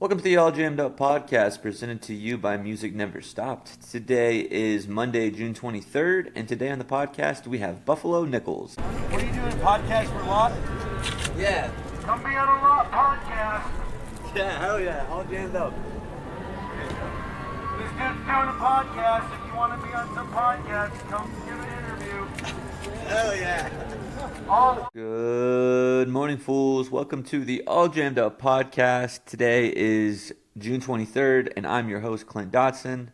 Welcome to the All Jammed Up podcast presented to you by Music Never Stopped. Today is Monday, June 23rd, and today on the podcast we have Buffalo Nichols. What are you doing, podcast for lot? Yeah. Come be on a lot podcast. Yeah, hell yeah, All Jammed Up. This dude's doing a podcast. If you want to be on some podcast, come give an interview. Hell yeah. All Good morning, fools. Welcome to the All Jammed Up podcast. Today is June 23rd, and I'm your host, Clint Dotson.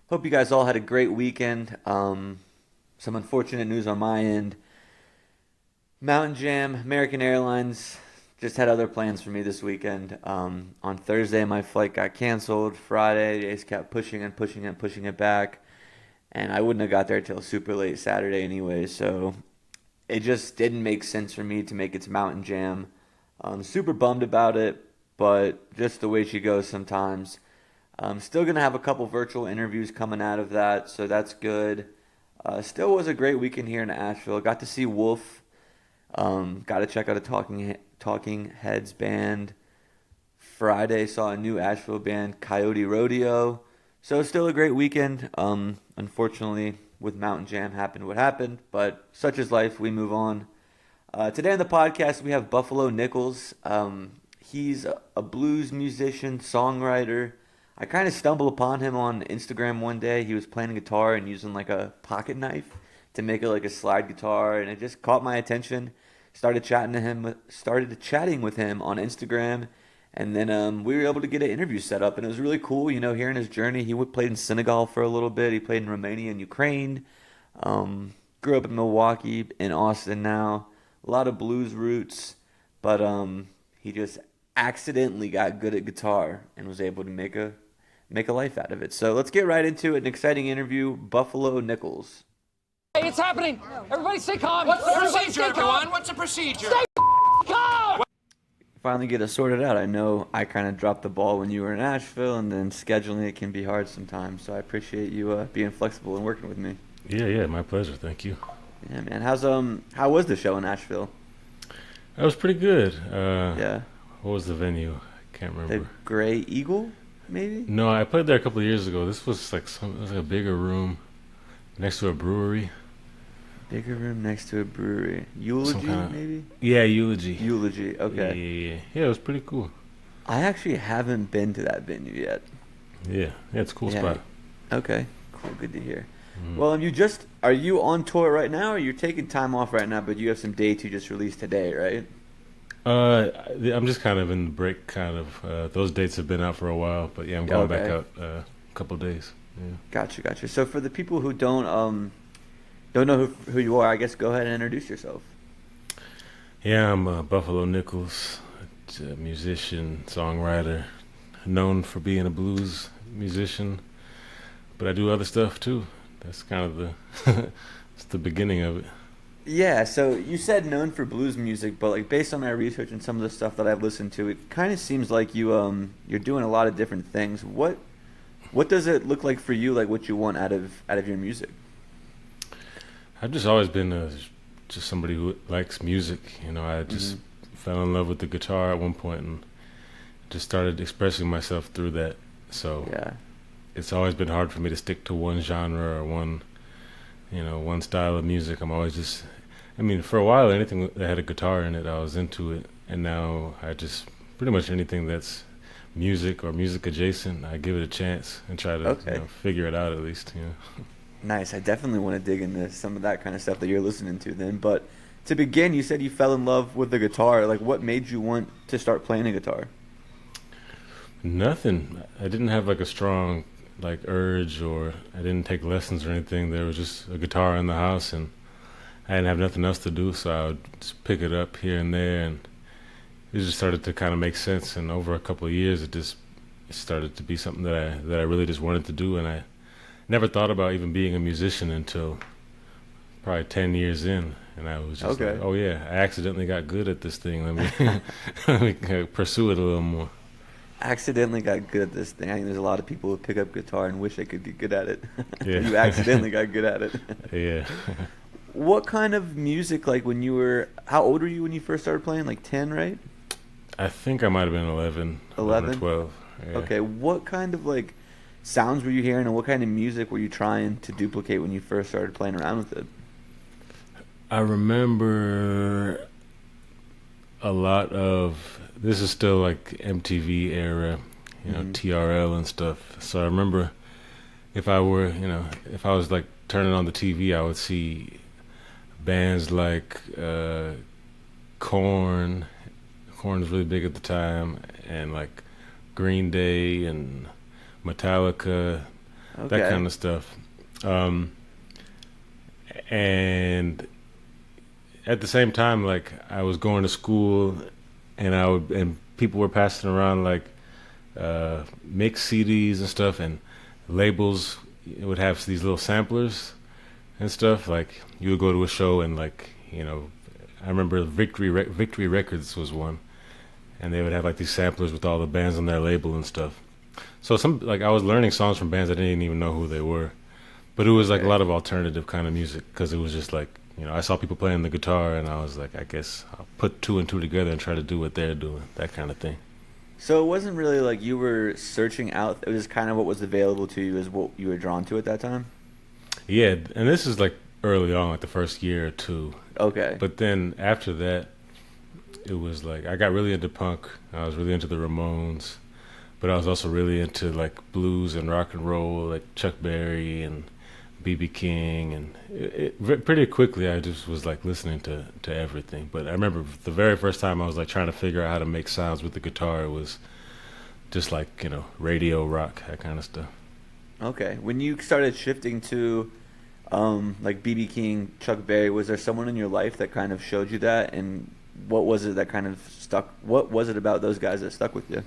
Hope you guys all had a great weekend. Some unfortunate news on my end. Mountain Jam, American Airlines, just had other plans for me this weekend. On Thursday, my flight got canceled. Friday, they just kept pushing it back. And I wouldn't have got there till super late Saturday anyway, so it just didn't make sense for me to make it to Mountain Jam. I'm super bummed about it, but just the way she goes sometimes. I'm still going to have a couple virtual interviews coming out of that, so that's good. Still was a great weekend here in Asheville. Got to see Wolf. Got to check out a Talking Heads band. Friday saw a new Asheville band, Coyote Rodeo. So still a great weekend. Unfortunately, with Mountain Jam happened what happened, but such is life. We move on. Today on the podcast, we have Buffalo Nichols. He's a blues musician, songwriter. I kind of stumbled upon him on Instagram one day. He was playing guitar and using like a pocket knife to make it like a slide guitar, and it just caught my attention. Started chatting with him on Instagram. And then we were able to get an interview set up, and it was really cool, hearing his journey. He played in Senegal for a little bit. He played in Romania and Ukraine. Grew up in Milwaukee, in Austin now. A lot of blues roots, but he just accidentally got good at guitar and was able to make a life out of it. So let's get right into it. An exciting interview, Buffalo Nichols. Hey, it's happening. Everybody stay calm. What's the Everybody procedure, stay calm. everyone? What's the procedure? Stay calm. Finally get it sorted out. I know I kind of dropped the ball when you were in Asheville, and then scheduling it can be hard sometimes. So I appreciate you being flexible and working with me. Yeah, my pleasure. Thank you. Yeah, man. How was the show in Asheville? That was pretty good. Yeah. What was the venue? I can't remember. The Gray Eagle, maybe? No, I played there a couple of years ago. This was it was like a bigger room next to a brewery. Bigger room next to a brewery. Eulogy, maybe? Yeah, Eulogy. Eulogy, okay. Yeah, it was pretty cool. I actually haven't been to that venue yet. Yeah, it's a cool spot. Okay, cool, good to hear. Well, are you on tour right now, or you're taking time off right now, but you have some dates you just released today, right? I'm just kind of in the break, kind of. Those dates have been out for a while, but yeah, I'm going back out a couple of days. Yeah. Gotcha. So for the people who don't know who you are, I guess go ahead and introduce yourself. Yeah, I'm Buffalo Nichols, a musician, songwriter, known for being a blues musician, but I do other stuff too. That's kind of it's the beginning of it. Yeah, so you said known for blues music, but like based on my research and some of the stuff that I've listened to, it kind of seems like you're doing a lot of different things. What does it look like for you? Like what you want out of your music? I've just always been just somebody who likes music. I just fell in love with the guitar at one point and just started expressing myself through that. So yeah. It's always been hard for me to stick to one genre or one style of music. I'm always for a while, anything that had a guitar in it, I was into it. And now I just, pretty much anything that's music or music adjacent, I give it a chance and try to figure it out at least. Nice. I definitely want to dig into some of that kind of stuff that you're listening to then. But to begin, you said you fell in love with the guitar. Like, what made you want to start playing a guitar? Nothing. I didn't have like a strong urge, or I didn't take lessons or anything. There was just a guitar in the house, and I didn't have nothing else to do, so I would just pick it up here and there, and it just started to kind of make sense. And over a couple of years, it started to be something that I really just wanted to do, and I never thought about even being a musician until probably 10 years in, and I was just like, oh yeah, I accidentally got good at this thing. Let me pursue it a little more. Accidentally got good at this thing. I think there's a lot of people who pick up guitar and wish they could get good at it. Yeah. You accidentally got good at it. Yeah. What kind of music, like when you were, how old were you when you first started playing? Like 10, right? I think I might have been 11 or 12. Yeah. Okay, what kind of like sounds were you hearing, and what kind of music were you trying to duplicate when you first started playing around with it? I remember a lot of this is still like MTV era, TRL and stuff. So I remember if I was like turning on the TV, I would see bands like Korn. Korn was really big at the time, and like Green Day and Metallica, that Okay. kind of stuff. Um, and at the same time, like I was going to school, and people were passing around like mix CDs and stuff, and labels would have these little samplers and stuff. Like you would go to a show and like I remember Victory Records was one, and they would have like these samplers with all the bands on their label and stuff. So I was learning songs from bands I didn't even know who they were, but it was like a Okay. lot of alternative kind of music because it was just like I saw people playing the guitar and I was like, I guess I'll put two and two together and try to do what they're doing, that kind of thing. So it wasn't really like you were searching out. It was kind of what was available to you, is what you were drawn to at that time. Yeah, and this is like early on, like the first year or two. Okay. But then after that, it was like I got really into punk. I was really into the Ramones, but I was also really into like blues and rock and roll, like Chuck Berry and BB King, and pretty quickly I just was like listening to everything. But I remember the very first time I was like trying to figure out how to make sounds with the guitar. It was just like radio rock, that kind of stuff. Okay. When you started shifting to like BB King, Chuck Berry, was there someone in your life that kind of showed you that? And what was it that kind of stuck? What was it about those guys that stuck with you?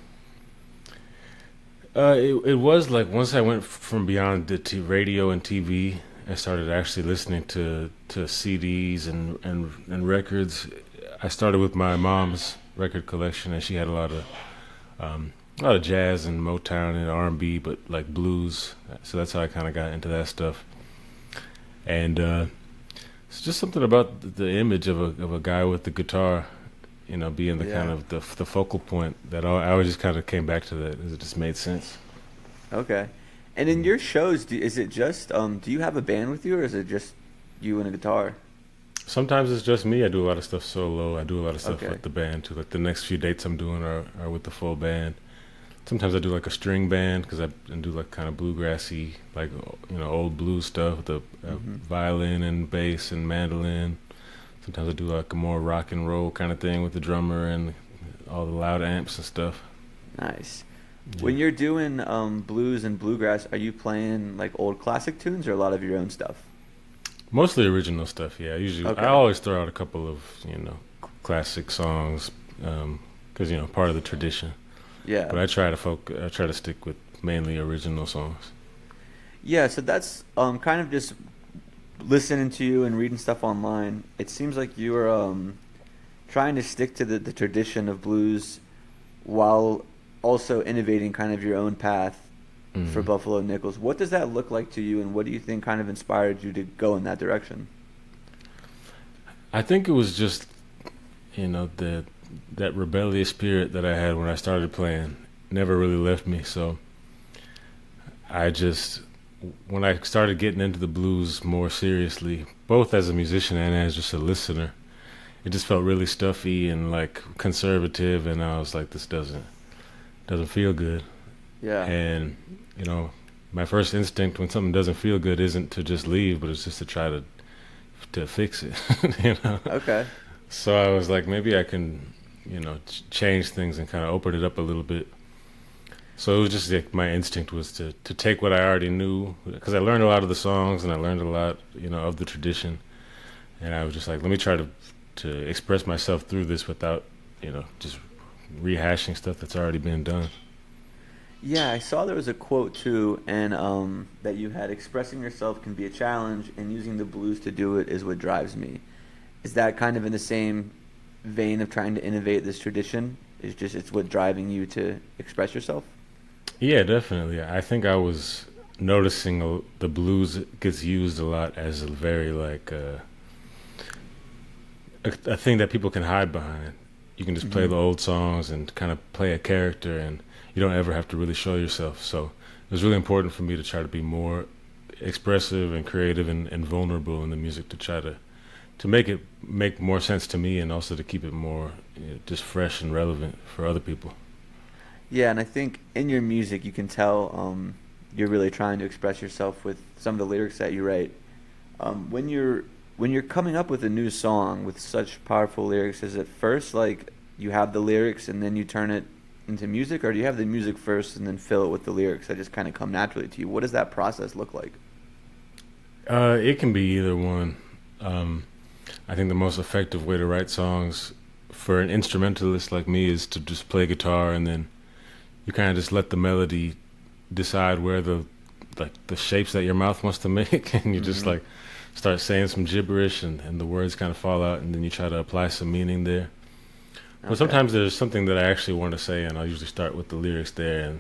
It was like once I went from beyond the radio and TV, I started actually listening to CDs and records. I started with my mom's record collection, and she had a lot of jazz and Motown and R&B, but like blues. So that's how I kind of got into that stuff. And it's just something about the image of a guy with the guitar, being the kind Yeah. of the focal point that I always just kind of came back to that. It just made sense. Okay. And in your shows, is it just do you have a band with you, or is it just you and a guitar? Sometimes it's just me. I do a lot of stuff solo. I do a lot of stuff Okay. with the band too. Like the next few dates I'm doing are with the full band. Sometimes I do like a string band because I do like kind of bluegrassy, like old blues stuff with the violin and bass and mandolin. Sometimes I do like a more rock and roll kind of thing with the drummer and all the loud amps and stuff. Nice. Yeah. When you're doing blues and bluegrass, are you playing like old classic tunes or a lot of your own stuff? Mostly original stuff, yeah. Usually, Okay. I always throw out a couple of classic songs because part of the tradition. Yeah. But I try to stick with mainly original songs. Yeah, so that's kind of just listening to you and reading stuff online. It seems like you are trying to stick to the tradition of blues while also innovating kind of your own path for Mhm. Buffalo Nichols. What does that look like to you, and what do you think kind of inspired you to go in that direction? I think it was just the that rebellious spirit that I had when I started playing never really left me. So I just when I started getting into the blues more seriously, both as a musician and as just a listener, it just felt really stuffy and like conservative, and I was like, this doesn't feel good. Yeah. And my first instinct when something doesn't feel good isn't to just leave, but it's just to try to fix it. Okay. So I was like, maybe I can change things and kind of open it up a little bit. So it was just like my instinct was to take what I already knew, because I learned a lot of the songs and I learned a lot of the tradition, and I was just like, let me try to express myself through this without just rehashing stuff that's already been done. Yeah, I saw there was a quote too, and that you had expressing yourself can be a challenge, and using the blues to do it is what drives me. Is that kind of in the same vein of trying to innovate this tradition? It's what driving you to express yourself? Yeah, definitely. I think I was noticing the blues gets used a lot as a very like a thing that people can hide behind. You can just play the old songs and kind of play a character, and you don't ever have to really show yourself. So it was really important for me to try to be more expressive and creative and vulnerable in the music, to try to make it make more sense to me, and also to keep it more, just fresh and relevant for other people. Yeah, and I think in your music you can tell you're really trying to express yourself with some of the lyrics that you write. When you're coming up with a new song with such powerful lyrics, is it first like you have the lyrics and then you turn it into music, or do you have the music first and then fill it with the lyrics that just kind of come naturally to you? What does that process look like? It can be either one. I think the most effective way to write songs for an instrumentalist like me is to just play guitar, and then you kind of just let the melody decide where the shapes that your mouth wants to make, and you just like start saying some gibberish, and the words kind of fall out, and then you try to apply some meaning there. But sometimes there's something that I actually want to say, and I'll usually start with the lyrics there,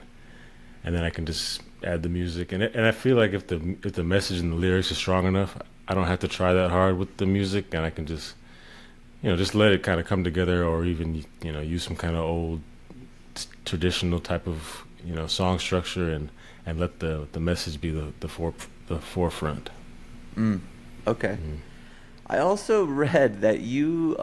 and then I can just add the music. And I feel like if the message and the lyrics are strong enough, I don't have to try that hard with the music, and I can just just let it kind of come together, or even use some kind of old traditional type of song structure, and let the message be the forefront. Okay. I also read that you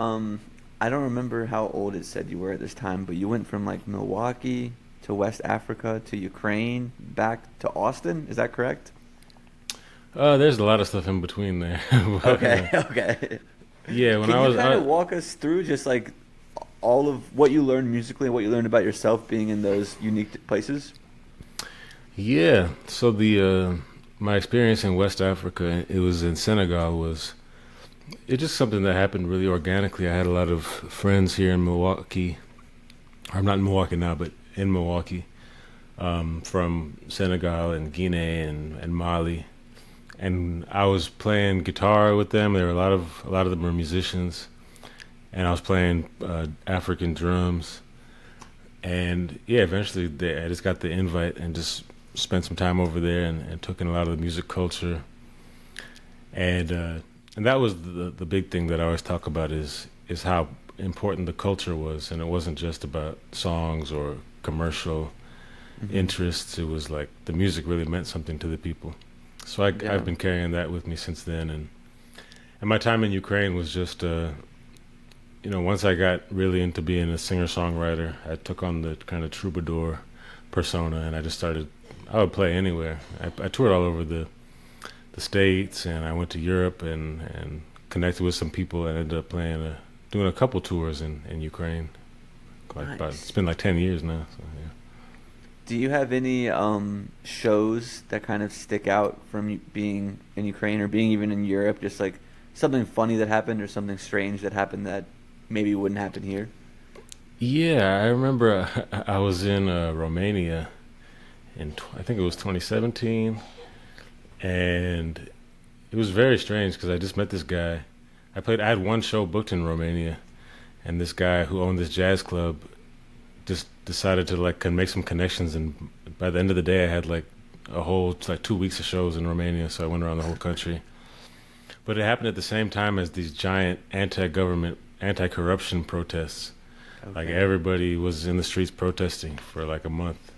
I don't remember how old it said you were at this time, but you went from like Milwaukee to West Africa to Ukraine back to Austin. Is that correct? There's a lot of stuff in between there. But, Okay. yeah, when Can I you was kind of walk us through just like all of what you learned musically and what you learned about yourself being in those unique places? Yeah, so the my experience in West Africa, it was in Senegal, was it's just something that happened really organically. I had a lot of friends here in Milwaukee. I'm not in Milwaukee now, but in Milwaukee, from Senegal and Guinea and Mali, and I was playing guitar with them. There were a lot of them were musicians, and I was playing African drums. And yeah, eventually I just got the invite and just spent some time over there, and took in a lot of the music culture. And that was the big thing that I always talk about is how important the culture was, and it wasn't just about songs or commercial interests. It was like the music really meant something to the people. So I've been carrying that with me since then, and my time in Ukraine was just once I got really into being a singer-songwriter, I took on the kind of troubadour persona, and I would play anywhere. I toured all over the States, and I went to Europe and connected with some people, and ended up doing a couple tours in Ukraine. It's been like 10 years now. So, yeah. Do you have any shows that kind of stick out from you being in Ukraine or being even in Europe? Just like something funny that happened or something strange that happened that maybe wouldn't happen here? Yeah, I remember I was in Romania I think it was 2017, and it was very strange because I just met this guy. I had one show booked in Romania, and this guy who owned this jazz club just decided to make some connections, and by the end of the day I had like 2 weeks of shows in Romania, so I went around the whole country. But it happened at the same time as these giant anti-government, anti-corruption protests. Okay. Like everybody was in the streets protesting for like a month.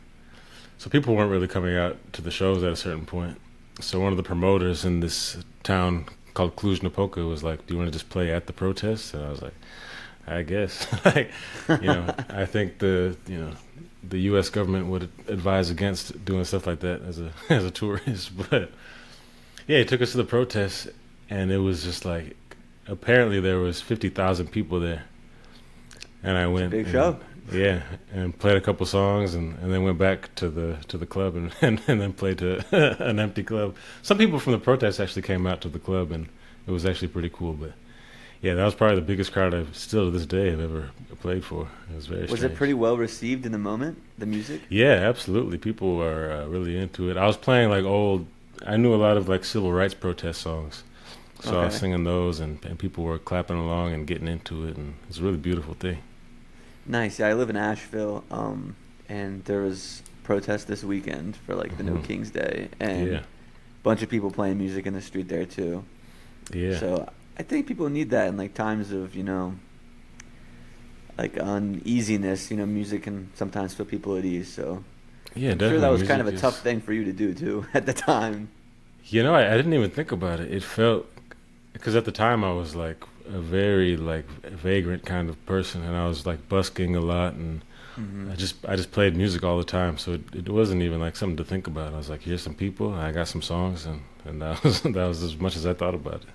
So people weren't really coming out to the shows at a certain point. So one of the promoters in this town called Cluj-Napoca was like, "Do you want to just play at the protests?" And I was like, "I guess." I think the U.S. government would advise against doing stuff like that as a tourist. But yeah, he took us to the protests, and it was just like, apparently there was 50,000 people there, and I went. Big show. Yeah, and played a couple songs, and then went back to the club, and then played to an empty club. Some people from the protests actually came out to the club, and it was actually pretty cool. But yeah, that was probably the biggest crowd I've still to this day I've ever played for. It was very strange. Was it pretty well received in the moment, the music? Yeah, absolutely. People were really into it. I was playing I knew a lot of like civil rights protest songs. So I was singing those, and people were clapping along and getting into it, and it's a really beautiful thing. Nice. Yeah, I live in Asheville, and there was protest this weekend for like the No Kings Day, and a bunch of people playing music in the street there too. Yeah. So I think people need that in like times of like uneasiness. Music can sometimes put people at ease. So Yeah, I'm sure definitely. that was kind of a Music tough is. thing for you to do too at the time. I didn't even think about it. It felt because at the time I was like a very like vagrant kind of person, and I was like busking a lot, and Hmm. I just played music all the time, so it wasn't even like something to think about. I was like, here's some people, I got some songs, and that was that was as much as I thought about it.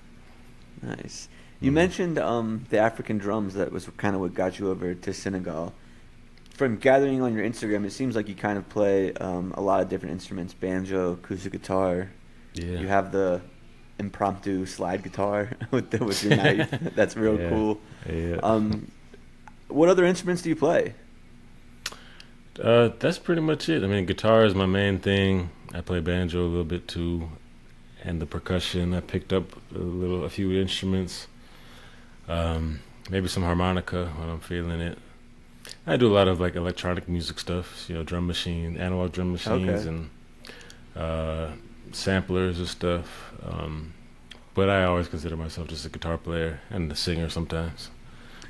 Nice. You Hmm. mentioned the African drums. That was kind of what got you over to Senegal. From gathering on your Instagram, it seems like you kind of play a lot of different instruments: banjo, acoustic guitar. Yeah. You have the impromptu slide guitar with your knife. That's real Yeah. cool. Yeah. Um, what other instruments do you play? That's pretty much it. I mean, guitar is my main thing. I play banjo a little bit too, and the percussion. I picked up a few instruments. Maybe some harmonica when I'm feeling it. I do a lot of like electronic music stuff, drum machine, analog drum machines, Okay. and uh, samplers and stuff. But I always consider myself just a guitar player and a singer sometimes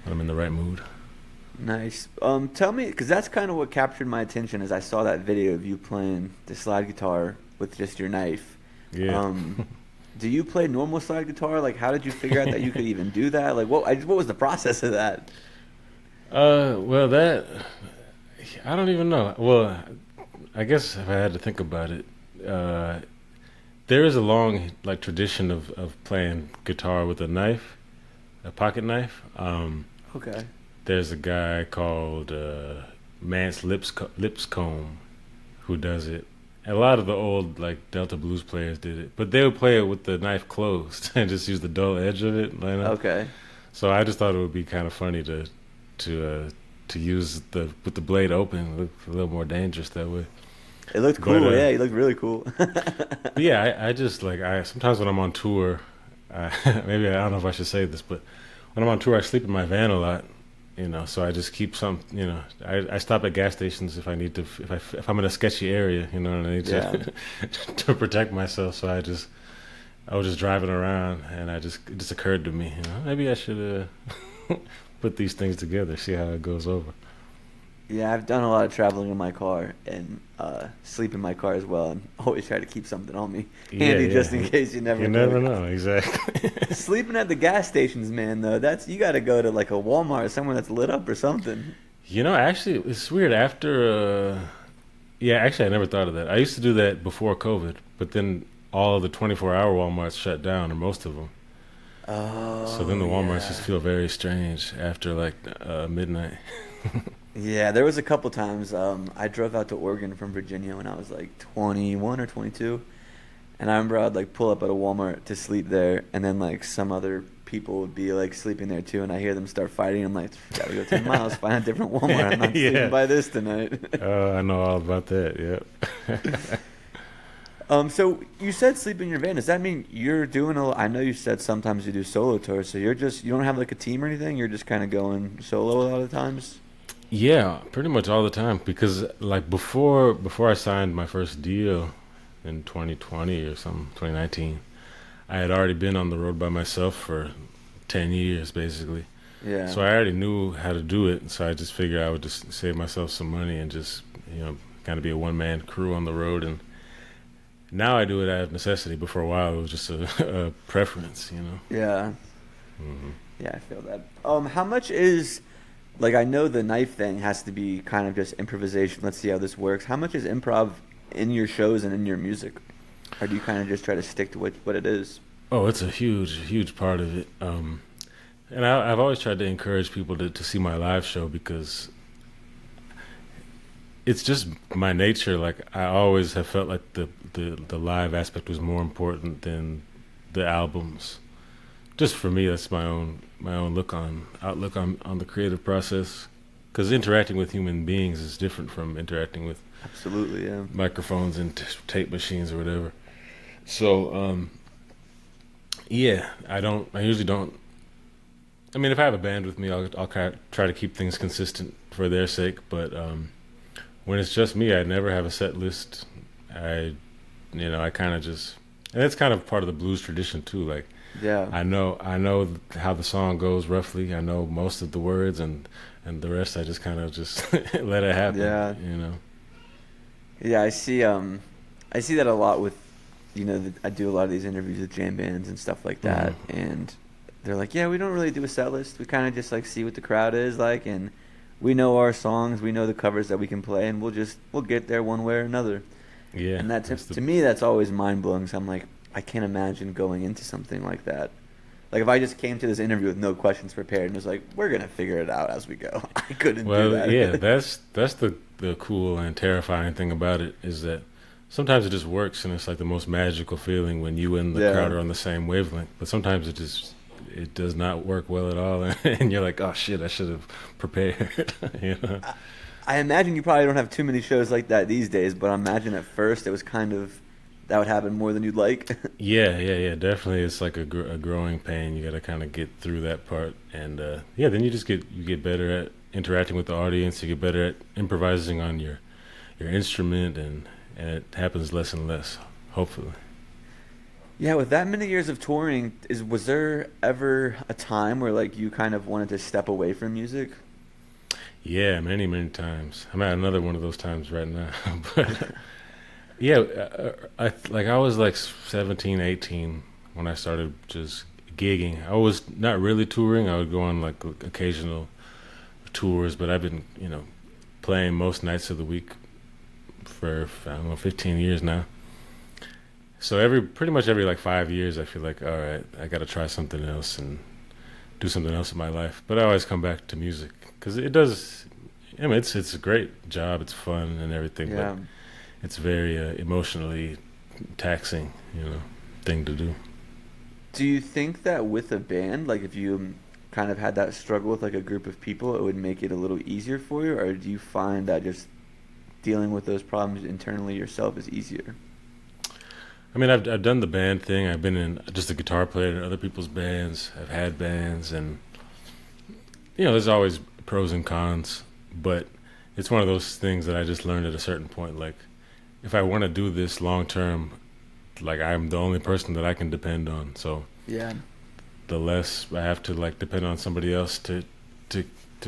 when I'm in the right mood. Nice. Tell me, because that's kind of what captured my attention as I saw that video of you playing the slide guitar with just your knife. Yeah. Um, do you play normal slide guitar? Like, how did you figure out that you could even do that? Like, what was the process of that? Well, that I don't even know. Well, I guess if I had to think about it, uh, there is a long like tradition of playing guitar with a knife, a pocket knife. Okay. There's a guy called Mance Lipscomb who does it. A lot of the old like Delta blues players did it, but they would play it with the knife closed and just use the dull edge of it. Okay. So I just thought it would be kind of funny to uh, to use the with the blade open. It looked a little more dangerous that way. It looked But cool. Yeah, you looked really cool. but yeah, I just like I sometimes when I'm on tour, maybe I don't know if I should say this, but when I'm on tour, I sleep in my van a lot. So I just keep some. I stop at gas stations if I need to. If I'm in a sketchy area, and I need Yeah. to to protect myself. So I was just driving around, and it just occurred to me, maybe I should put these things together, see how it goes over. Yeah, I've done a lot of traveling in my car and sleep in my car as well, and always try to keep something on me Yeah, handy just in yeah. case you never You know. never know exactly. Sleeping at the gas stations, man, though, that's you got to go to like a Walmart or somewhere that's lit up or something. Actually, it's weird. Yeah, actually, I never thought of that. I used to do that before COVID, but then all of the 24-hour Walmarts shut down, or most of them. So then Oh, the Walmarts just yeah. feel very strange after like midnight. Yeah, there was a couple times I drove out to Oregon from Virginia when I was like 21 or 22, and I remember I'd like pull up at a Walmart to sleep there, and then like some other people would be like sleeping there too, and I hear them start fighting. I'm like, gotta go 10 miles, find a different Walmart. I'm not sleeping Yeah. by this tonight. I know all about that. Yep. So you said sleep in your van. Does that mean you're doing I know you said sometimes you do solo tours, so you don't have like a team or anything. You're just kind of going solo a lot of the times. Yeah, pretty much all the time because like before I signed my first deal in 2020 or something, 2019, I had already been on the road by myself for 10 years basically. Yeah. So I already knew how to do it, so I just figured I would just save myself some money and just, kind of be a one-man crew on the road. And now I do it out of necessity, but for a while it was just a preference. Yeah. Hmm. Yeah, I feel that. How much is like I know the knife thing has to be kind of just improvisation. Let's see how this works. How much is improv in your shows and in your music? Or do you kind of just try to stick to what it is? Oh, it's a huge, huge part of it. And I've always tried to encourage people to see my live show because it's just my nature. Like I always have felt like the live aspect was more important than the albums. Just for me, that's my own outlook on the creative process. Because interacting with human beings is different from interacting with Absolutely, yeah. microphones and tape machines or whatever. So yeah, I usually don't. I mean, if I have a band with me, I'll try to keep things consistent for their sake. But when it's just me, I never have a set list. I kind of just, and that's kind of part of the blues tradition too. Like Yeah. I know how the song goes roughly. I know most of the words, and and the rest I just kind of just let it happen. Yeah. You know. Yeah, I see that a lot with, I do a lot of these interviews with jam bands and stuff like that, and they're like, yeah, we don't really do a set list. We kind of just like see what the crowd is like, and we know our songs, we know the covers that we can play, and we'll get there one way or another. Yeah. And to me, that's always mind blowing. So I'm like, I can't imagine going into something like that. Like if I just came to this interview with no questions prepared and was like, we're gonna figure it out as we go. I couldn't do that. Yeah, that's the cool and terrifying thing about it is that sometimes it just works and it's like the most magical feeling when you and the crowd are on the same wavelength. But sometimes it does not work well at all, and you're like, oh shit, I should have prepared. You know? I imagine you probably don't have too many shows like that these days, but I imagine at first it was kind of that would happen more than you'd like. Yeah, definitely. It's like a growing pain. You got to kind of get through that part, and then you get better at interacting with the audience. You get better at improvising on your instrument, and it happens less and less, hopefully. Yeah, with that many years of touring, was there ever a time where like you kind of wanted to step away from music? Yeah, many times. I'm at another one of those times right now. But yeah, I was like 17, 18 when I started just gigging. I was not really touring. I would go on like occasional tours, but I've been, playing most nights of the week for, I don't know, 15 years now. So pretty much every like 5 years, I feel like, all right, I got to try something else and do something else in my life. But I always come back to music because it does. I mean, it's a great job. It's fun and everything, but it's very emotionally taxing, thing to do. Do you think that with a band, like if you kind of had that struggle with like a group of people, it would make it a little easier for you, or do you find that just dealing with those problems internally yourself is easier? I mean, I've done the band thing. I've been in just a guitar player in other people's bands. I've had bands, and there's always pros and cons. But it's one of those things that I just learned at a certain point. Like, if I want to do this long term, like I'm the only person that I can depend on. So the less I have to like depend on somebody else to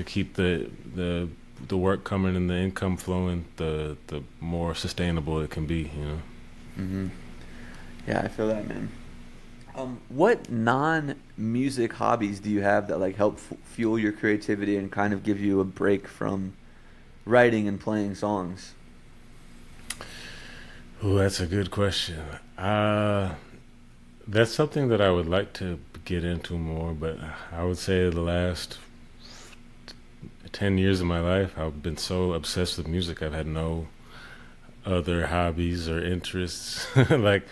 keep the work coming and the income flowing, the more sustainable it can be. Mm-hmm. Yeah, I feel that, man. What non-music hobbies do you have that like help fuel your creativity and kind of give you a break from writing and playing songs? Oh, that's a good question. That's something that I would like to get into more, but I would say the last 10 years of my life, I've been so obsessed with music. I've had no other hobbies or interests. Like,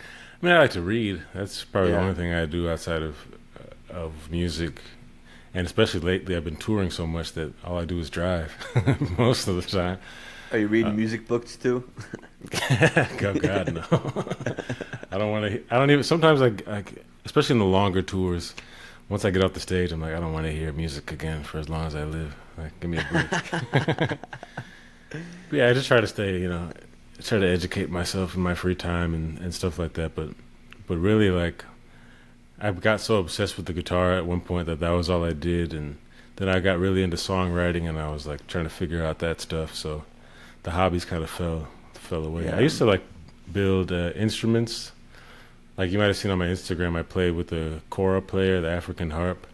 I mean, I like to read. That's probably the only thing I do outside of music. And especially lately, I've been touring so much that all I do is drive most of the time. Are you reading music books too? Oh God, no. I don't want to. I don't even. Sometimes I, especially in the longer tours, once I get off the stage, I'm like, I don't want to hear music again for as long as I live. Like, give me a break. But yeah, I just try to stay, try to educate myself in my free time and stuff like that. But really, like, I got so obsessed with the guitar at one point that was all I did, and then I got really into songwriting, and I was like trying to figure out that stuff. So the hobbies kind of fell away. I used to like build instruments. Like you might have seen on my Instagram, I played with the kora player, the African harp,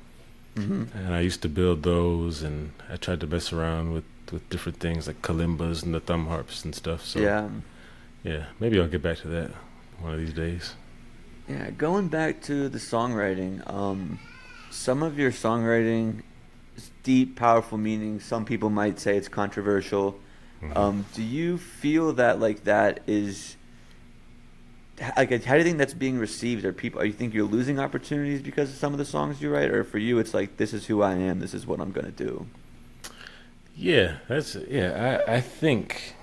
and I used to build those, and I tried to mess around with different things like kalimbas and the thumb harps and stuff. So yeah, maybe I'll get back to that one of these days. Yeah, going back to the songwriting, some of your songwriting is deep, powerful meaning. Some people might say it's controversial. Do you feel that like that is like, how do you think that's being received? Are you think you're losing opportunities because of some of the songs you write, or for you it's like, this is who I am, this is what I'm gonna do? Yeah, I think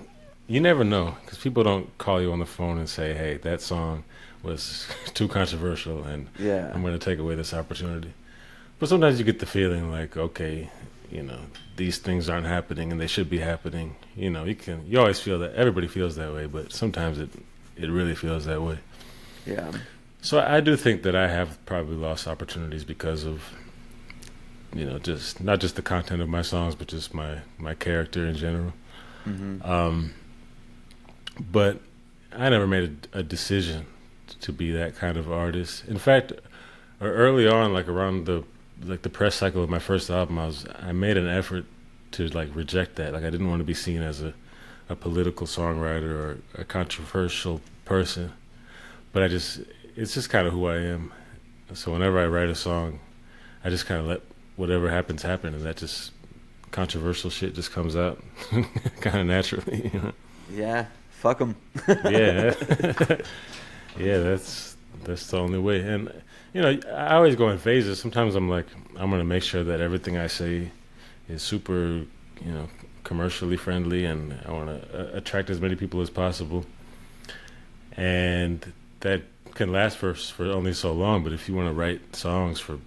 you never know, because people don't call you on the phone and say, hey, that song was too controversial and I'm going to take away this opportunity. But sometimes you get the feeling like, okay, these things aren't happening and they should be happening. You always feel that, everybody feels that way, but sometimes it really feels that way. Yeah. So I do think that I have probably lost opportunities because of just not just the content of my songs, but just my character in general. But I never made a decision to be that kind of artist. In fact, early on, like around the press cycle of my first album, I made an effort to like reject that. Like I didn't want to be seen as a political songwriter or a controversial person. But it's just kind of who I am. So whenever I write a song, I just kind of let whatever happens happen, and that just controversial shit just comes out kind of naturally. Yeah, fuck them. Yeah, yeah, that's the only way. And I always go in phases. Sometimes I'm like, I'm gonna make sure that everything I say is super, commercially friendly, and I want to attract as many people as possible. And that can last for only so long. But if you want to write songs for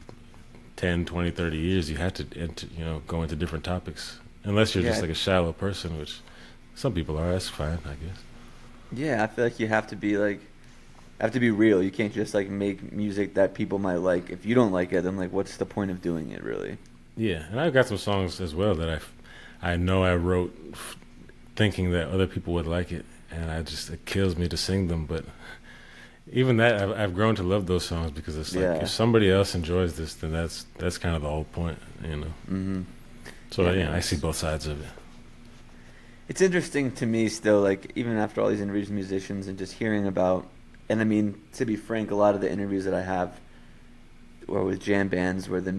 10, 20, 30 years, you have to go into different topics. Unless you're just like a shallow person, which some people are. That's fine, I guess. Yeah, I feel like you have to be real. You can't just like make music that people might like. If you don't like it, then like what's the point of doing it, really? Yeah, and I've got some songs as well that I know I wrote thinking that other people would like it, and it kills me to sing them. But even that, I've grown to love those songs because it's like if somebody else enjoys this, then that's kind of the whole point, So I see both sides of it. It's interesting to me still, like even after all these interviews with musicians and just hearing about, and I mean, to be frank, a lot of the interviews that I have or with jam bands where the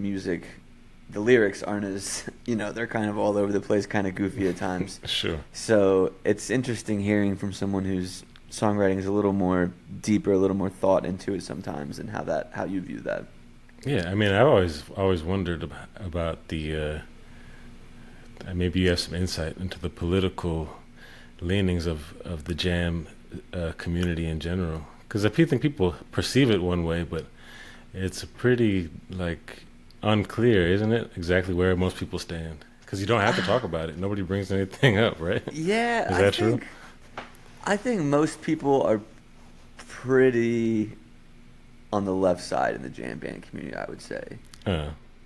lyrics aren't as, they're kind of all over the place, kind of goofy at times. Sure. So it's interesting hearing from someone whose songwriting is a little more deeper, a little more thought into it sometimes, and how you view that. Yeah, I mean, I've always wondered about the maybe you have some insight into the political leanings of the jam community in general, because I think people perceive it one way, but it's pretty like unclear, isn't it, exactly where most people stand? Because you don't have to talk about it. Nobody brings anything up, right? Yeah, is that true? I think most people are pretty on the left side in the jam band community, I would say.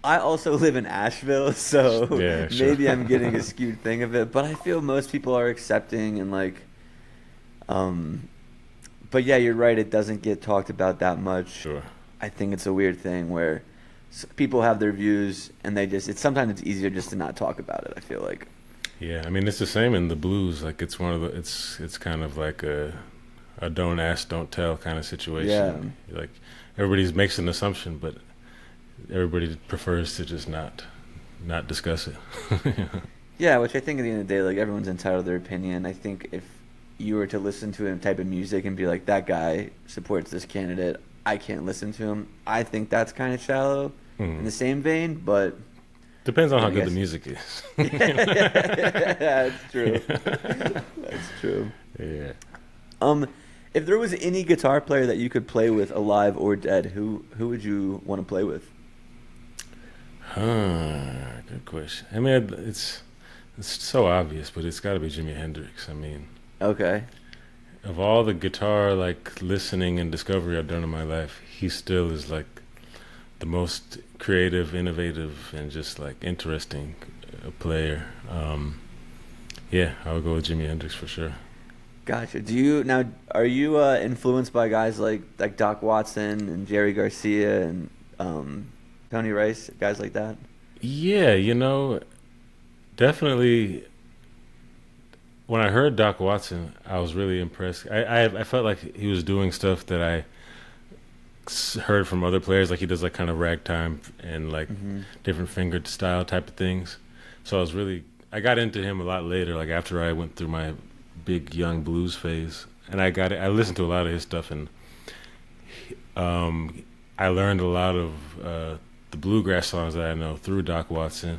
I also live in Asheville, so maybe I'm getting a skewed thing of it, but I feel most people are accepting and like, but yeah, you're right, it doesn't get talked about that much. Sure. I think it's a weird thing where people have their views and sometimes it's easier just to not talk about it, I feel like. Yeah, I mean, it's the same in the blues. Like it's kind of like a don't ask, don't tell kind of situation. Yeah. Like everybody makes an assumption, but everybody prefers to just not discuss it. Yeah, which I think at the end of the day, like everyone's entitled to their opinion. I think if you were to listen to a type of music and be like, that guy supports this candidate, I can't listen to him, I think that's kind of shallow in the same vein, but depends on how good the music is. Yeah, that's true. That's true. Yeah. If there was any guitar player that you could play with, alive or dead, who would you want to play with? Good question. I mean, it's so obvious, but it's got to be Jimi Hendrix. I mean, okay. Of all the guitar like listening and discovery I've done in my life, he still is like the most creative, innovative, and just like interesting player. Yeah, I would go with Jimi Hendrix for sure. Gotcha. Are you influenced by guys like Doc Watson and Jerry Garcia and Tony Rice, guys like that? Yeah, definitely. When I heard Doc Watson, I was really impressed. I felt like he was doing stuff that I heard from other players, like he does like kind of ragtime and like different fingered style type of things. So I got into him a lot later, like after I went through my big young blues phase, and I listened to a lot of his stuff, and I learned a lot of the bluegrass songs that I know through Doc Watson.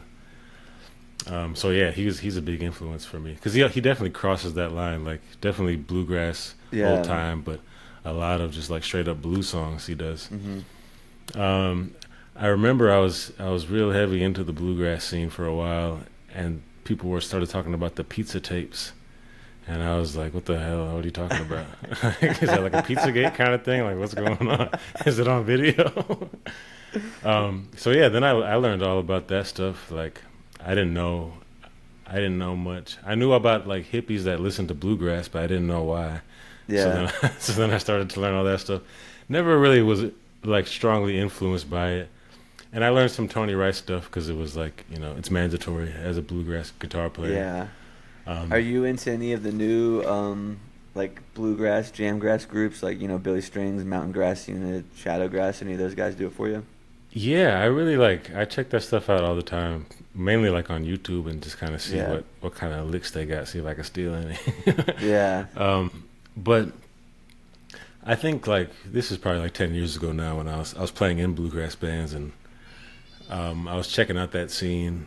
So yeah, he's a big influence for me, because he definitely crosses that line, like definitely bluegrass old time, but a lot of just like straight up blues songs he does. I remember I was real heavy into the bluegrass scene for a while, and people started talking about the pizza tapes, and I was like, what the hell, what are you talking about? Is that like a Pizzagate kind of thing? Like, what's going on? Is it on video? So yeah, then I learned all about that stuff. Like I didn't know I didn't know much. I knew about like hippies that listened to bluegrass, but I didn't know why. So Yeah. then so then I started to learn all that stuff. Never really was like strongly influenced by it. And I learned some Tony Rice stuff because it was like, it's mandatory as a bluegrass guitar player. Yeah. Are Um, you into any of the new like bluegrass, jamgrass groups like, Billy Strings, Mountain Grass Unit, Shadowgrass, any of those guys do it for you? yeah, I check that stuff out all the time, mainly like on YouTube and just kind of see Yeah. what kind of licks they got, see if I can steal any. Yeah. But I think like this is probably like 10 years ago now when I was playing in bluegrass bands and I was checking out that scene,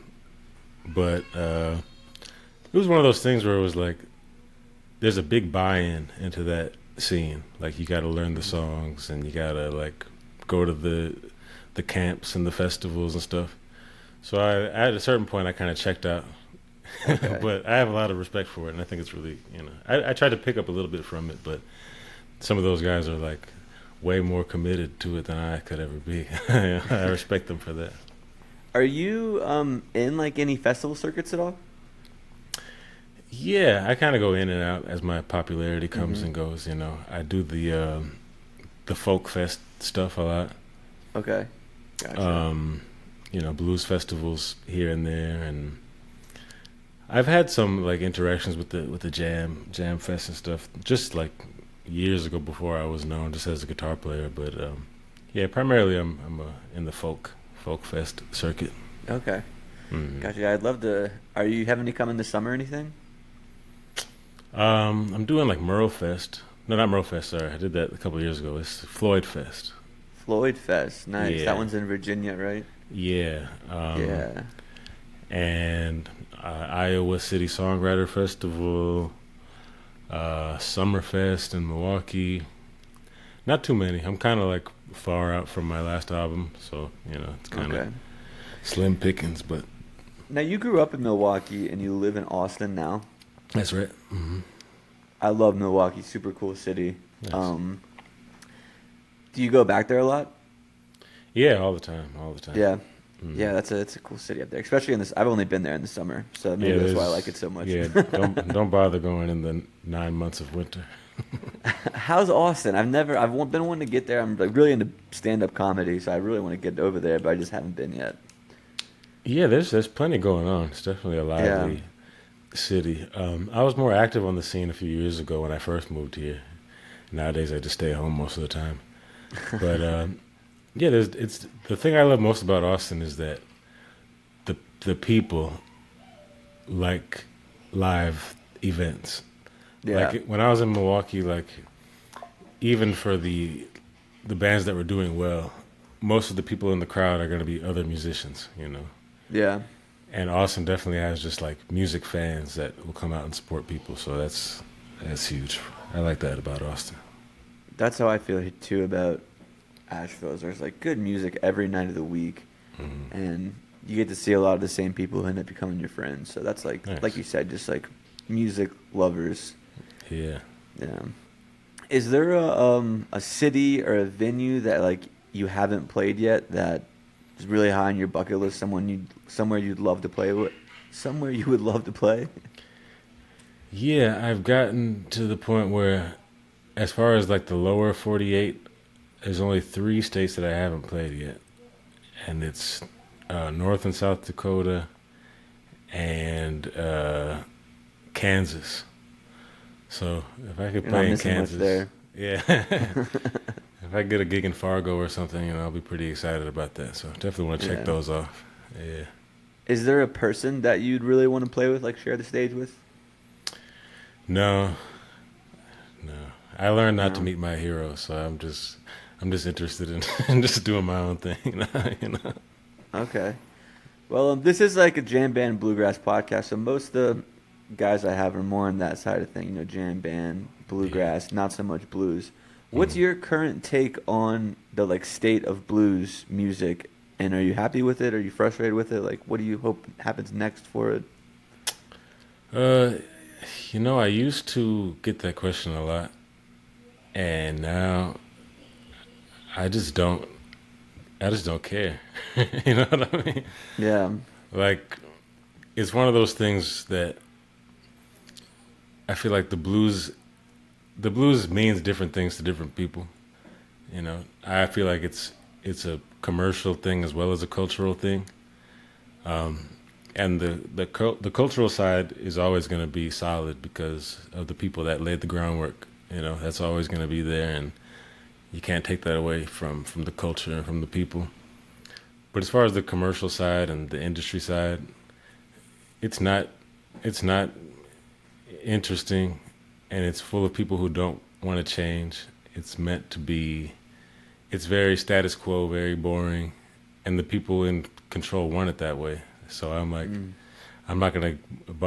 but it was one of those things where it was like there's a big buy-in into that scene. Like you got to learn the songs and you got to like go to the camps and the festivals and stuff. So at a certain point I kind of checked out, Okay. but I have a lot of respect for it and I think it's really I tried to pick up a little bit from it, but some of those guys are like way more committed to it than I could ever be. I respect them for that. Are you in like any festival circuits at all? Yeah, I kind of go in and out as my popularity comes Mm-hmm. and goes. I do the folk fest stuff a lot. Okay. Gotcha. Um, blues festivals here and there, and I've had some like interactions with the jam fest and stuff. Just like years ago before I was known just as a guitar player, but yeah, primarily I'm in the folk fest circuit. Okay. Mhm. Gotcha. I'd love to. Are you having any coming this summer or anything? I'm doing like Merle Fest. No, not Merle Fest. Sorry, I did that a couple of years ago. It's Floyd Fest. Floyd Fest. Nice. That Yeah, one's in Virginia, right? yeah. Yeah. And Iowa City Songwriter Festival, Summerfest in Milwaukee. Not too many. I'm kind of like far out from my last album, so it's kind of Okay. slim pickings. But Now you grew up in Milwaukee and you live in Austin now. that's right. I love Milwaukee. Super cool city. Nice. Um, do you go back there a lot? Yeah, all the time, all the time. Yeah. Mhm. Yeah, it's a cool city up there, especially in this. I've only been there in the summer, so Yeah, maybe that's why I like it so much. yeah. Don't bother going in the 9 months of winter. How's Austin? I've been wanting to get there. I'm like really into stand-up comedy, so I really want to get over there, but I just haven't been yet. Yeah, there's plenty going on. It's definitely a Yeah. lively city. I was more active on the scene a few years ago when I first moved here. Nowadays, I just stay home most of the time. But yeah, it's the thing I love most about Austin is that the people like live events. Yeah. Like when I was in Milwaukee, like even for the bands that were doing well, most of the people in the crowd are going to be other musicians. Yeah. And Austin definitely has just like music fans that will come out and support people. So that's huge. I like that about Austin. That's how I feel too about Asheville. There's like good music every night of the week, Hmm. and you get to see a lot of the same people who end up becoming your friends. So that's like Nice. you said, just like music lovers. Yeah. Yeah. Is there a city or a venue that like you haven't played yet that is really high on your bucket list? Somewhere you'd love to play with, somewhere you would love to play. Yeah, I've gotten to the point where, as far as like the lower 48, there's only 3 states that I haven't played yet. And it's North and South Dakota and Kansas. So if I could You're not play in missing much Kansas, there. yeah. If I get a gig in Fargo or something, I'll be pretty excited about that. So definitely want to check Yeah. those off. Yeah. Is there a person that you'd really want to play with, like share the stage with? No, no. I learned not to No. meet my heroes, so I'm just interested in, in just doing my own thing. Okay. Well, this is like a jam band bluegrass podcast, so most of the guys I have are more on that side of thing, jam band, bluegrass, not so much blues. What's Mhm. your current take on the like state of blues music, and are you happy with it? Are you frustrated with it? Like, what do you hope happens next for it? Uh, I used to get that question a lot, and now I just don't. I just don't care. You know what I mean? Yeah. Like, it's one of those things that I feel like the blues means different things to different people. You know, I feel like it's a commercial thing as well as a cultural thing. And the cultural side is always going to be solid because of the people that laid the groundwork. You know, that's always going to be there, and you can't take that away from the culture and from the people. But as far as the commercial side and the industry side, it's not interesting, and it's full of people who don't want to change. It's meant to be. It's very status quo, very boring, and the people in control want it that way. So I'm like, I'm not gonna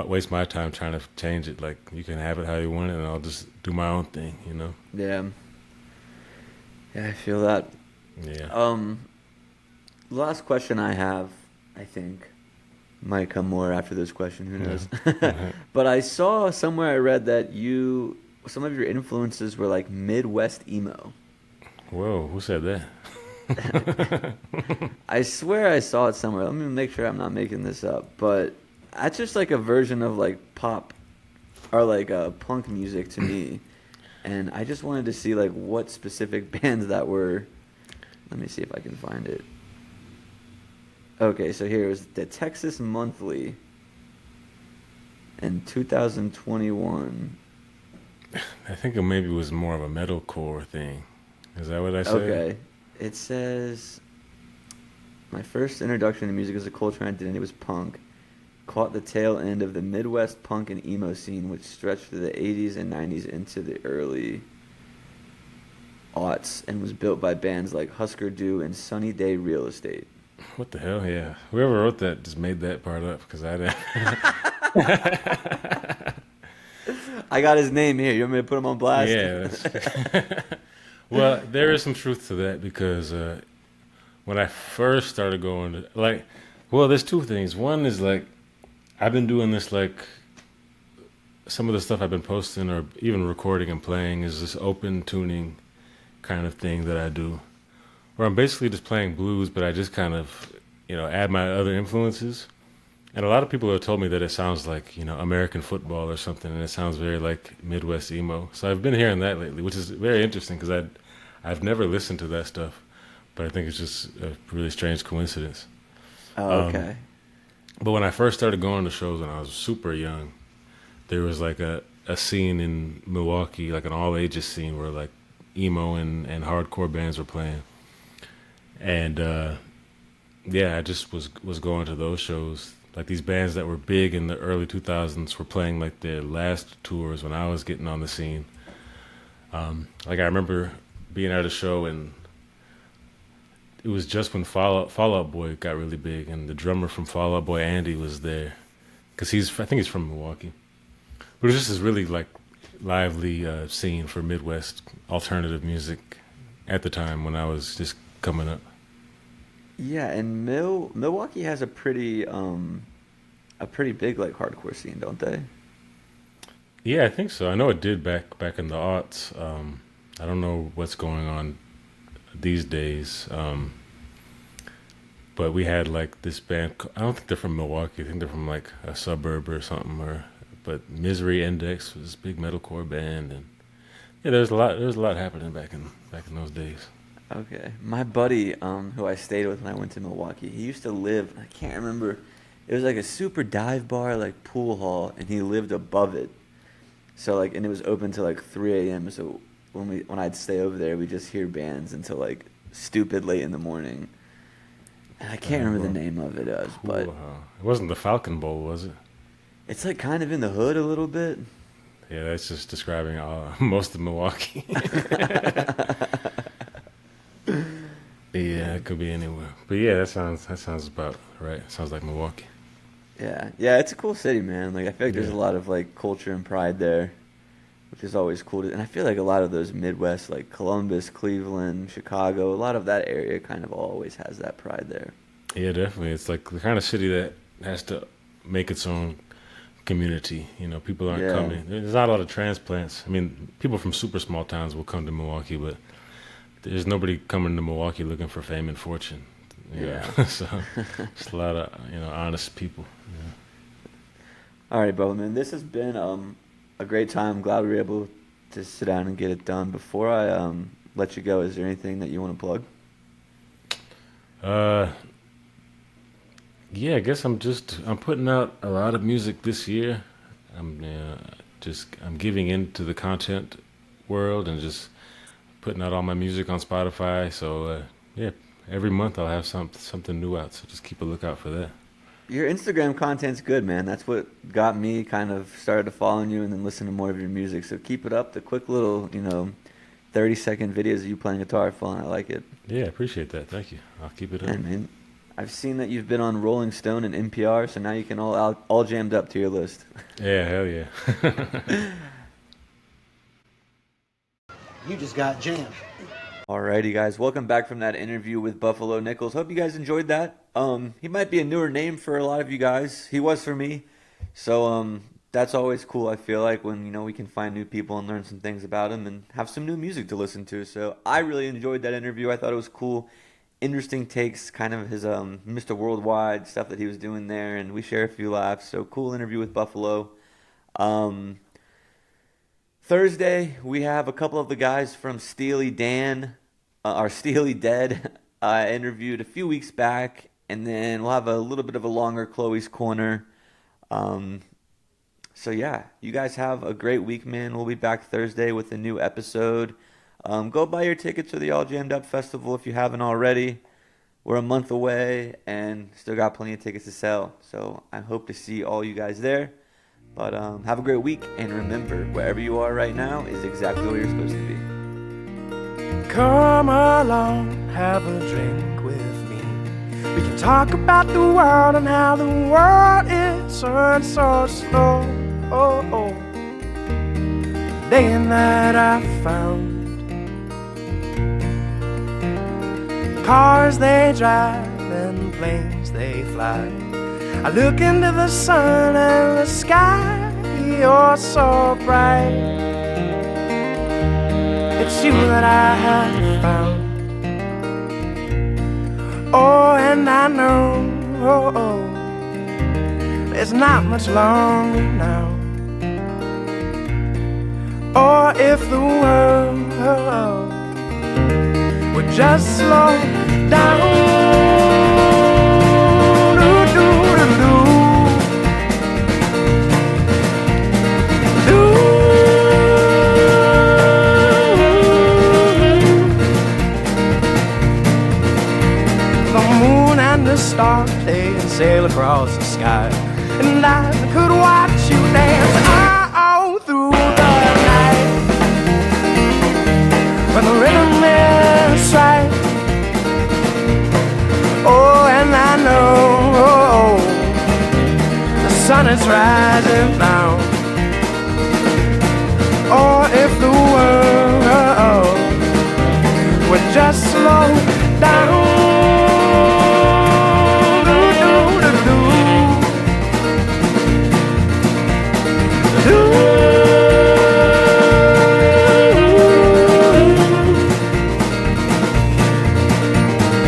waste my time trying to change it. Like, you can have it how you want it, and I'll just do my own thing. You know? Yeah. Yeah, I feel that. Yeah. Last question I have, I think, might come more after this question. Who knows? But I saw somewhere, I read that some of your influences were like Midwest emo. Whoa, who said that? I swear I saw it somewhere. Let me make sure I'm not making this up. But that's just like a version of like pop or like punk music to me. And I just wanted to see like what specific bands that were. Let me see if I can find it. Okay, so here was the Texas Monthly in 2021. I think it maybe was more of a metalcore thing. Is that what I said? Okay. It says, my first introduction to music as a culture identity was punk. Caught the tail end of the Midwest punk and emo scene, which stretched through the 80s and 90s into the early aughts and was built by bands like Husker Du and Sunny Day Real Estate. What the hell? Yeah. Whoever wrote that just made that part up because I didn't. I got his name here. You want me to put him on blast? Yeah. Well, there is some truth to that because when I first started going to, like, well, there's two things. One is like, I've been doing this, like, some of the stuff I've been posting or even recording and playing is this open tuning kind of thing that I do, where I'm basically just playing blues, but I just kind of, add my other influences. And a lot of people have told me that it sounds like, American football or something, and it sounds very like Midwest emo. So I've been hearing that lately, which is very interesting because I've never listened to that stuff, but I think it's just a really strange coincidence. Oh, okay. But when I first started going to shows when I was super young, there was like a scene in Milwaukee, like an all ages scene where like emo and hardcore bands were playing. And I just was going to those shows. Like these bands that were big in the early 2000s were playing like their last tours when I was getting on the scene. Like I remember being at a show and it was just when Fall Out Boy got really big, and the drummer from Fall Out Boy, Andy, was there because I think he's from Milwaukee. But it was just this really like lively scene for Midwest alternative music at the time when I was just coming up. Yeah, and Milwaukee has a pretty big like hardcore scene, don't they? Yeah, I think so. I know it did back in the aughts. I don't know what's going on these days. But we had like this band. I don't think they're from Milwaukee. I think they're from like a suburb or something. But Misery Index was this big metalcore band, and yeah, there's a lot happening back in those days. Okay, my buddy, who I stayed with when I went to Milwaukee, he used to live. I can't remember. It was like a super dive bar, like pool hall, and he lived above it. So like, and it was open till like 3 a.m. So when I'd stay over there, we just hear bands until like stupid late in the morning. And I can't remember the name of it but it wasn't the Falcon Bowl, was it? It's like kind of in the hood a little bit. Yeah, that's just describing most of Milwaukee. Yeah, it could be anywhere. But yeah, that sounds about right. It sounds like Milwaukee. Yeah, it's a cool city, man. Like I feel like there's a lot of like culture and pride there, which is always cool. And I feel like a lot of those Midwest, like Columbus, Cleveland, Chicago, a lot of that area kind of always has that pride there. Yeah, definitely. It's like the kind of city that has to make its own community. People aren't coming. There's not a lot of transplants. I mean, people from super small towns will come to Milwaukee, but there's nobody coming to Milwaukee looking for fame and fortune. Yeah. So just a lot of honest people. Yeah. All right, brother, man. This has been a great time. I'm glad we were able to sit down and get it done. Before I let you go, is there anything that you want to plug? Yeah, I guess I'm putting out a lot of music this year. I'm giving into the content world and just putting out all my music on Spotify. So yeah, every month I'll have something new out. So just keep a lookout for that. Your Instagram content's good, man. That's what got me kind of started to following you and then listen to more of your music. So keep it up. The quick little 30-second videos of you playing guitar are fun. I like it. Yeah, I appreciate that. Thank you. I'll keep it up. And man, I've seen that you've been on Rolling Stone and NPR, so now you can all jammed up to your list. Yeah, hell yeah. You just got jammed. Alrighty, guys. Welcome back from that interview with Buffalo Nichols. Hope you guys enjoyed that. He might be a newer name for a lot of you guys. He was for me. So that's always cool, I feel like, when we can find new people and learn some things about him and have some new music to listen to. So I really enjoyed that interview. I thought it was cool. Interesting takes, kind of his Mr. Worldwide stuff that he was doing there, and we share a few laughs. So cool interview with Buffalo. Thursday, we have a couple of the guys from Steely Dan, our Steely Dead, interviewed a few weeks back, and then we'll have a little bit of a longer Chloe's Corner. So yeah, you guys have a great week, man. We'll be back Thursday with a new episode. Go buy your tickets to the All Jammed Up Festival if you haven't already. We're a month away and still got plenty of tickets to sell. So I hope to see all you guys there. But have a great week, and remember, wherever you are right now is exactly where you're supposed to be. Come along, have a drink with me. We can talk about the world and how the world is turned so slow. Day and night I found cars they drive and planes they fly. I look into the sun and the sky, you're so bright. It's you that I have found. Oh, and I know there's not much longer now. Or if the world would just slow down. The stars, they sail across the sky, and I could watch you dance all through the night. When the rhythm is right, oh, and I know the sun is rising now. Or if the world would just slow down.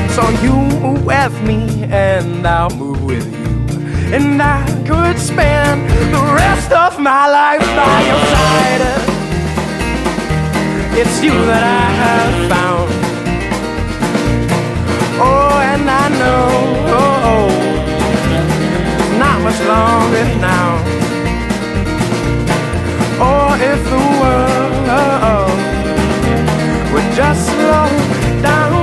So you move with me and I'll move with you, and I could spend the rest of my life by your side. It's you that I have found. Oh, and I know not much longer now. Or if the world would just slow down.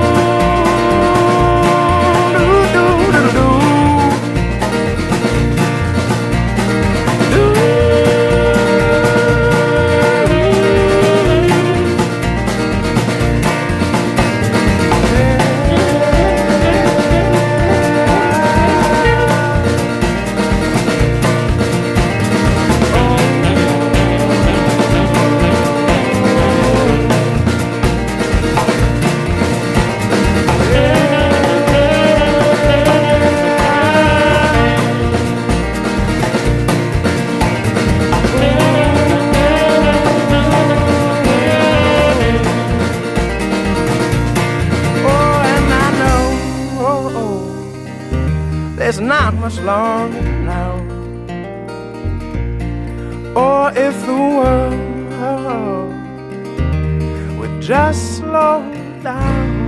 not much longer now. Or if the world would just slow down.